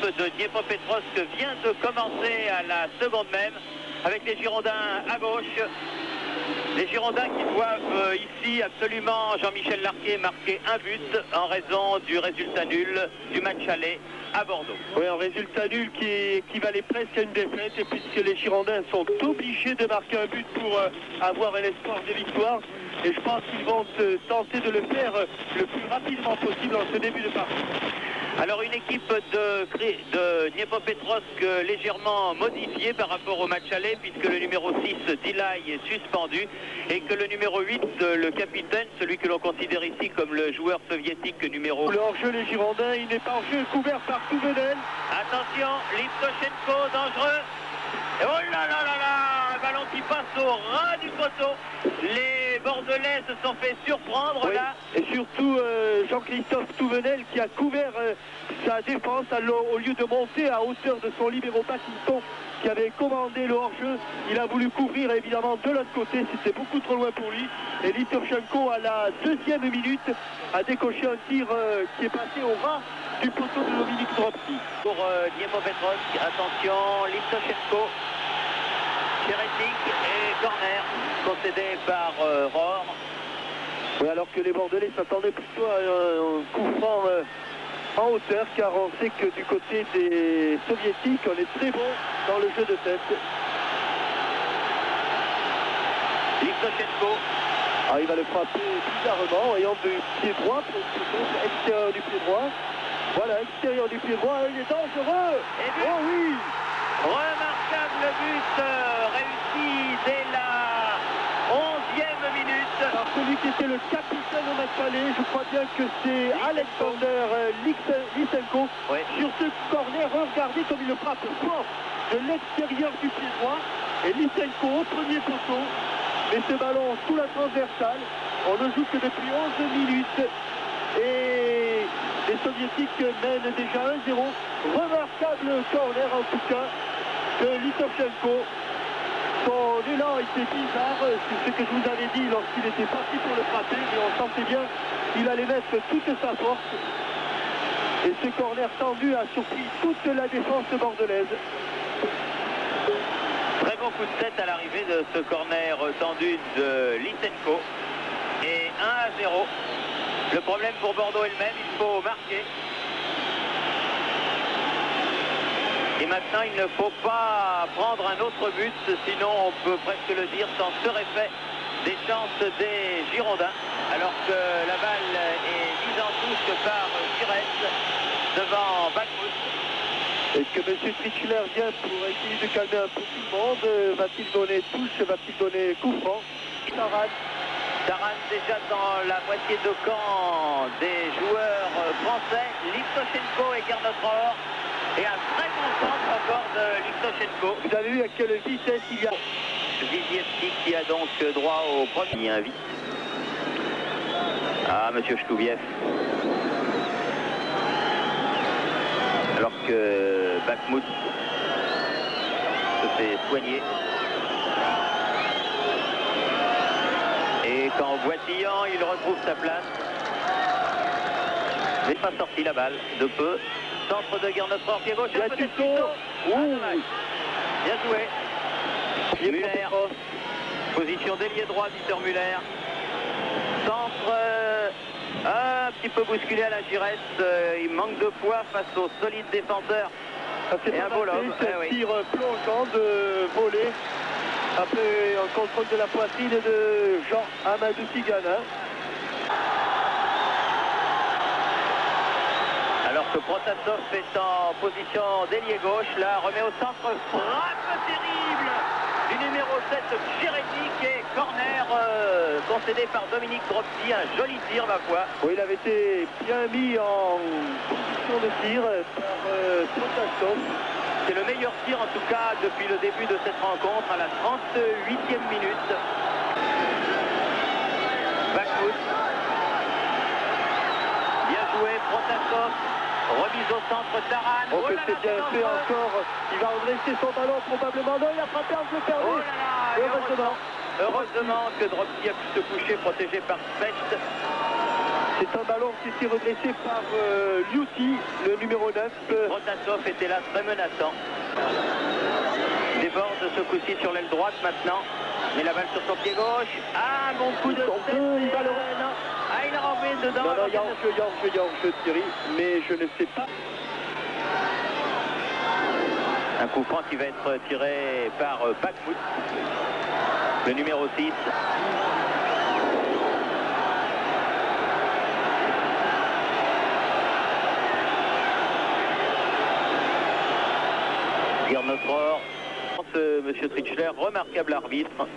de Dniepropetrovsk vient de commencer à la seconde même, avec les Girondins à gauche. Les Girondins qui doivent ici absolument, Jean-Michel Larquet, marquer un but en raison du résultat nul du match aller à Bordeaux. Oui, un résultat nul qui équivalait presque à une défaite, et puisque les Girondins sont obligés de marquer un but pour avoir un espoir de victoire. Et je pense qu'ils vont tenter de le faire le plus rapidement possible en ce début de partie. Alors une équipe de Dniepropetrovsk légèrement modifiée par rapport au match aller, puisque le numéro 6, Dilay, est suspendu, et que le numéro 8, le capitaine, celui que l'on considère ici comme le joueur soviétique numéro... Le hors-jeu, les Girondins, il n'est pas hors-jeu, couvert par Touvenel. Attention, Liptoshenko, dangereux. Et oh là là là là, un ballon qui passe au ras du poteau. Les Bordelais se sont fait surprendre là. Et surtout Jean-Christophe Touvenel qui a couvert sa défense au lieu de monter à hauteur de son libéro Pattinson qui avait commandé le hors-jeu. Il a voulu couvrir évidemment de l'autre côté, c'était beaucoup trop loin pour lui. Et Liptoshenko à la deuxième minute a décoché un tir qui est passé au ras du poteau de Dominique Dropsy. Pour Dniepropetrovsk, attention, Liptoshenko, Cheretik et corner concédé par Rohr. Oui, alors que les Bordelais s'attendaient plutôt à un coup franc en hauteur, car on sait que du côté des Soviétiques, on est très bon dans le jeu de tête. Liptoshenko. Ah, il va le frapper bizarrement, ayant du pied droit, extérieur du pied droit. Voilà, extérieur du pied droit, il est dangereux. Et but. Oh oui. Remarquable but réussi dès la 11e minute. Alors celui qui était le capitaine au match aller, je crois bien que c'est Alexander Lysenko. Oui. Sur ce corner, regardez comme il le frappe fort de l'extérieur du pied droit. Et Lysenko au premier poteau. Et ce ballon sous la transversale. On ne joue que depuis 11 minutes. Et les Soviétiques mènent déjà 1-0. Remarquable corner en tout cas de Liptoshenko. Son élan était bizarre, c'est ce que je vous avais dit lorsqu'il était parti pour le frapper, mais on sentait bien qu'il allait mettre toute sa force. Et ce corner tendu a surpris toute la défense bordelaise. Très bon coup de tête à l'arrivée de ce corner tendu de Lysenko. Et 1-0. Le problème pour Bordeaux elle-même, il faut marquer. Et maintenant, il ne faut pas prendre un autre but, sinon on peut presque le dire, s'en serait fait des chances des Girondins. Alors que la balle est mise en touche par Giresse devant Bakhmut. Est-ce que M. Tritulaire vient pour essayer de calmer un peu tout le monde? Va-t-il donner touche? Va-t-il donner coup franc? Taran déjà dans la moitié de camp des joueurs français. Liptoshenko et Garnotror. Et un très bon centre encore de Liptoshenko. Vous avez vu à quelle vitesse il y a? Vizievski qui a donc droit au premier invite. Ah, monsieur Chloubiev. Alors que Bakhmut se fait soigner. Et qu'en boitillant, il retrouve sa place. Il n'est pas sorti la balle, de peu. Centre de Garnotror, pied gauche, la peut-être Tuto. Bien joué. Muller. Position d'ailier droit, Dieter Muller. Centre un petit peu bousculé à la Giresse. Il manque de poids face aux solides défenseurs. Et un beau lob. Un tir plongeant de volée. Après un contrôle de la poitrine de Jean Amadou Tigana. Alors que Protasov est en position d'ailier gauche, là remet au centre, frappe terrible du numéro 7 Cheretik et corner concédé par Dominique Dropsy, un joli tir ma foi. Oui, il avait été bien mis en position de tir par Protasov. C'est le meilleur tir en tout cas depuis le début de cette rencontre à la 38e minute. Bakhmut. Bien joué, Protasov. Remise au centre, Taran. Oh, que c'est bien fait encore. Il va redresser son ballon probablement. Non, il a frappé un peu perdu. Oh là là, heureusement que Dropsy a pu se coucher protégé par Spect. C'est un ballon qui était redressé par Liuti, le numéro 9. Protasov était là, très menaçant. Il déborde ce coup-ci sur l'aile droite maintenant. Mais la balle sur son pied gauche. Ah, un bon coup de tête. Ah, il a renvoyé dedans. Non, il y a hors-jeu, Thierry, mais je ne sais pas. Un coup franc qui va être tiré par Bakhmout, le numéro 6. Dire notre or. Monsieur Tritschler, remarquable arbitre.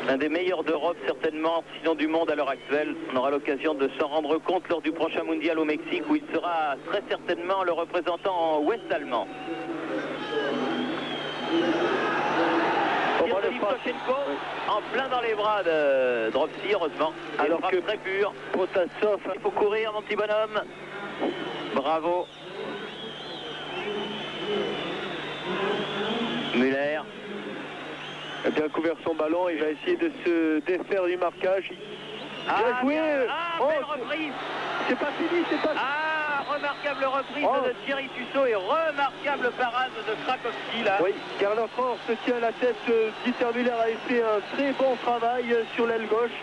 Un des meilleurs d'Europe certainement, sinon du monde à l'heure actuelle. On aura l'occasion de s'en rendre compte lors du prochain mondial au Mexique où il sera très certainement le représentant ouest-allemand. Liptoshenko en plein dans les bras de Dropsy, heureusement. Alors que très pur. Protasov, il faut courir mon petit bonhomme. Bravo. Muller. Il a bien couvert son ballon, il va essayer de se défaire du marquage. Bien joué. Belle reprise. C'est pas fini, c'est pas fini. Remarquable reprise de Thierry Tussaud et remarquable parade de Krakowski là. Oui, car notre or se tient à la tête. Dieter Müller a fait un très bon travail sur l'aile gauche.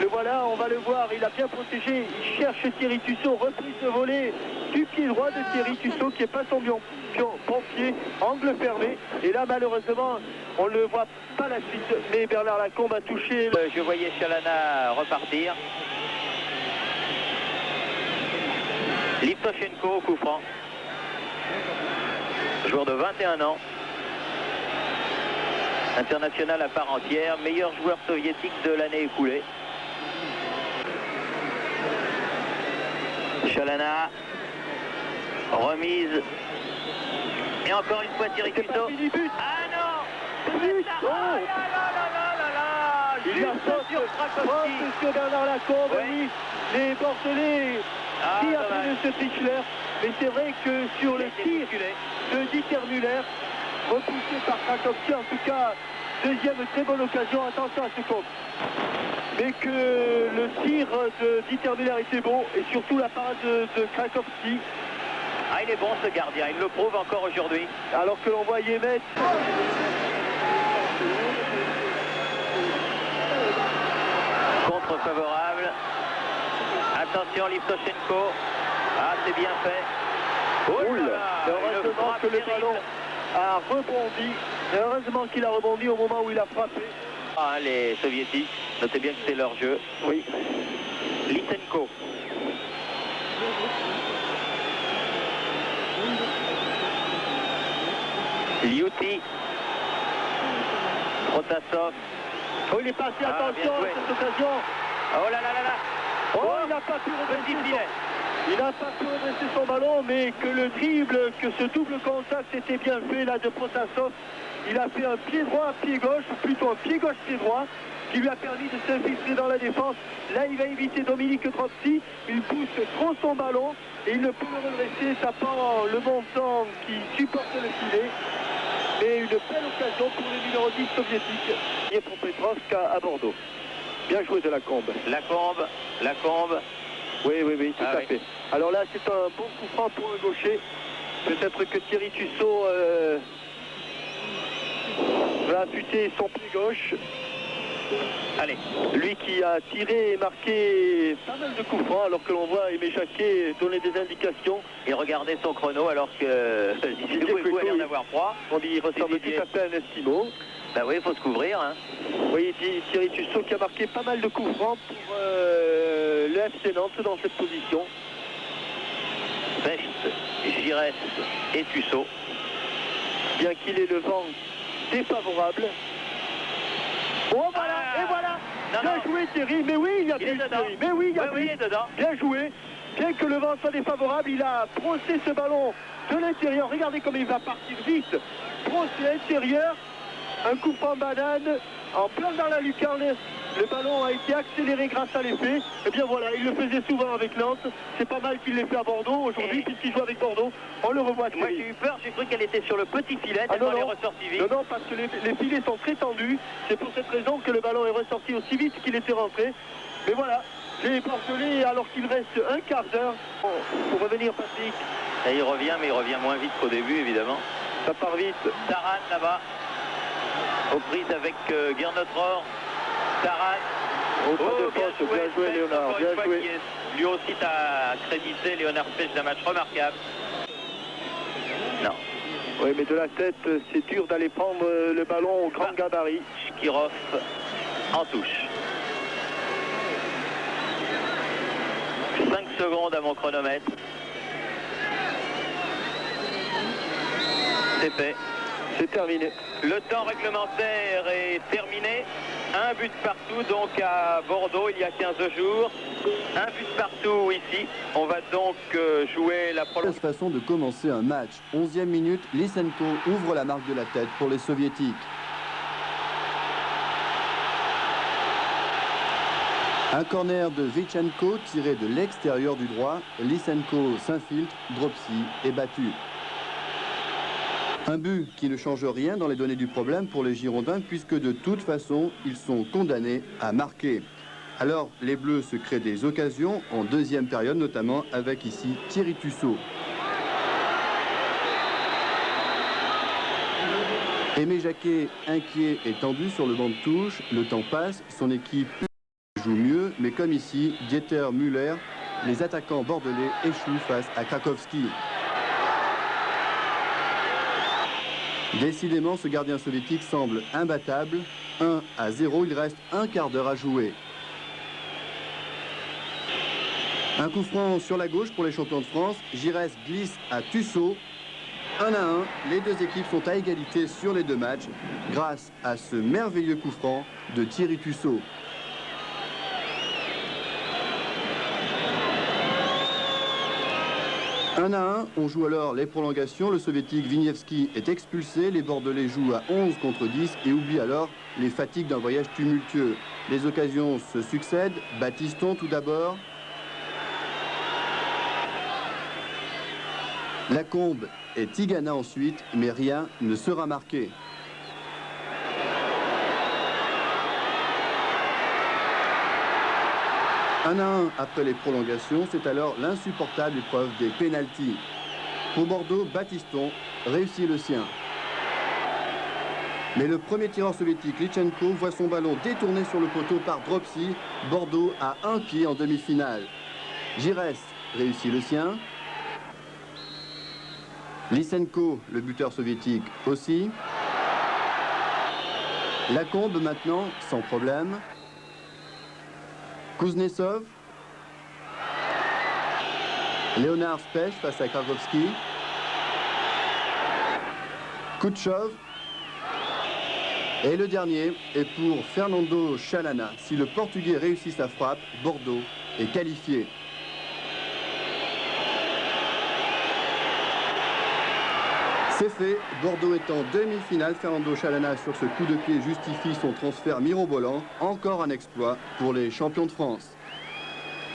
Le voilà, on va le voir, il a bien protégé. Il cherche Thierry Tussaud, reprise de volée du pied droit de Thierry Tussaud qui est pas son bon pied, angle fermé. Et là malheureusement, on ne voit pas la suite. Mais Bernard Lacombe a touché. Je voyais Chalana repartir. Liptoshenko au coup franc. Joueur de 21 ans. International à part entière. Meilleur joueur soviétique de l'année écoulée. Chalana. Remise. Et encore une fois Thierry Tussaud. Ah non! Il y a faute sur Bernard Lacombe. Oui. Les Bordelais qui appellent ce Tritschler. Mais c'est vrai que sur le tir de Dieter Müller, repoussé par Krakowski, en tout cas, deuxième très bonne occasion, attention à ce compte. Mais que le tir de Dieter Müller était bon, et surtout la parade de Krakowski. Ah, il est bon ce gardien, il le prouve encore aujourd'hui. Alors que l'on voit Yemet. Contre favorable. Attention Liptoshenko. Ah, c'est bien fait. Heureusement que le ballon a rebondi. Heureusement qu'il a rebondi au moment où il a frappé. Ah, les soviétiques, notez bien que c'est leur jeu. Oui. Lysenko. Liuti. Protasov. Oh, il est passé, attention à cette occasion. Oh là là là là. Oh, il n'a pas pu redresser son ballon, mais que le dribble, que ce double contact était bien fait là de Protasov. Il a fait un pied droit, pied gauche, ou plutôt un pied gauche, pied droit, qui lui a permis de s'infiltrer dans la défense. Là, il va éviter Dominique Dropsy. Il pousse trop son ballon et il ne peut le redresser, tapant le montant qui supporte le filet. Mais une belle occasion pour le numéro 10 soviétique, et pour Petrovsk à Bordeaux. Bien joué de Lacombe. Lacombe. Oui, tout à fait. Alors là, c'est un bon coup franc pour un gaucher. Peut-être que Thierry Tussaud va affûter son pied gauche. Allez. Lui qui a tiré et marqué pas mal de coups francs, alors que l'on voit Aimé Jacquet donner des indications. Et regardez son chrono, alors que Didier Cueto allait en avoir froid. On dit qu'il ressemble tout à fait à un Esquimau. Bah oui, il faut se couvrir. Hein. Oui, Thierry Tussaud qui a marqué pas mal de coups francs pour le FC Nantes dans cette position. Fecht, Giresse et Tussaud. Bien qu'il ait le vent défavorable. Oh voilà, et voilà. Bien joué Thierry, mais oui, il y a plus Thierry. Mais oui, il y a plus. Bien joué. Bien que le vent soit défavorable, il a brossé ce ballon de l'intérieur. Regardez comme il va partir vite. Brossé intérieur. Un coup franc banane, en plein dans la lucarne, le ballon a été accéléré grâce à l'effet. Et bien voilà, il le faisait souvent avec Nantes. C'est pas mal qu'il l'ait fait à Bordeaux aujourd'hui, puisqu'il joue avec Bordeaux. On le revoit. Moi j'ai eu peur, j'ai cru qu'elle était sur le petit filet, tellement elle est ressortie vite. Non, parce que les filets sont très tendus. C'est pour cette raison que le ballon est ressorti aussi vite qu'il était rentré. Mais voilà, C'est Bordelais alors qu'il reste un quart d'heure pour revenir, Patrick. Et il revient, mais il revient moins vite qu'au début, évidemment. Ça part vite. Taran là-bas, aux prises avec Gernot-Rohr. Taran. Bien joué Léonard, bien joué. Lui aussi a crédité Léonard Pech d'un match remarquable. Non. Oui, mais de la tête, c'est dur d'aller prendre le ballon au grand gabarit. Shkirov en touche. 5 secondes à mon chronomètre. C'est fait. C'est terminé. Le temps réglementaire est terminé. Un but partout donc à Bordeaux il y a 15 jours. Un but partout ici. On va donc jouer la prolongation. Façon de commencer un match. 11e minute, Lysenko ouvre la marque de la tête pour les soviétiques. Un corner de Vichenko tiré de l'extérieur du droit. Lysenko s'infiltre, Dropsy est battu. Un but qui ne change rien dans les données du problème pour les Girondins puisque de toute façon, ils sont condamnés à marquer. Alors, les Bleus se créent des occasions en deuxième période, notamment avec ici Thierry Tussaud. Aimé Jacquet, inquiet et tendu sur le banc de touche. Le temps passe, son équipe joue mieux, mais comme ici, Dieter Müller, les attaquants bordelais échouent face à Krakowski. Décidément, ce gardien soviétique semble imbattable. 1-0, il reste un quart d'heure à jouer. Un coup franc sur la gauche pour les champions de France. Giresse glisse à Tussaud. 1-1, les deux équipes sont à égalité sur les deux matchs grâce à ce merveilleux coup franc de Thierry Tussaud. « 1-1, on joue alors les prolongations. Le soviétique Vignievski est expulsé. Les Bordelais jouent à 11 contre 10 et oublient alors les fatigues d'un voyage tumultueux. Les occasions se succèdent. Battiston tout d'abord. Lacombe et Tigana ensuite, mais rien ne sera marqué. « 1-1 après les prolongations, c'est alors l'insupportable épreuve des pénaltys. Pour Bordeaux, Battiston réussit le sien. Mais le premier tireur soviétique, Lysenko, voit son ballon détourné sur le poteau par Dropsy. Bordeaux a un pied en demi-finale. Giresse réussit le sien. Lysenko, le buteur soviétique, aussi. Lacombe maintenant, sans problème. Kuznetsov. Léonard Pech face à Krakowski. Koutchov. Et le dernier est pour Fernando Chalana. Si le Portugais réussit sa frappe, Bordeaux est qualifié. C'est fait, Bordeaux est en demi-finale. Fernando Chalana sur ce coup de pied justifie son transfert mirobolant. Encore un exploit pour les champions de France.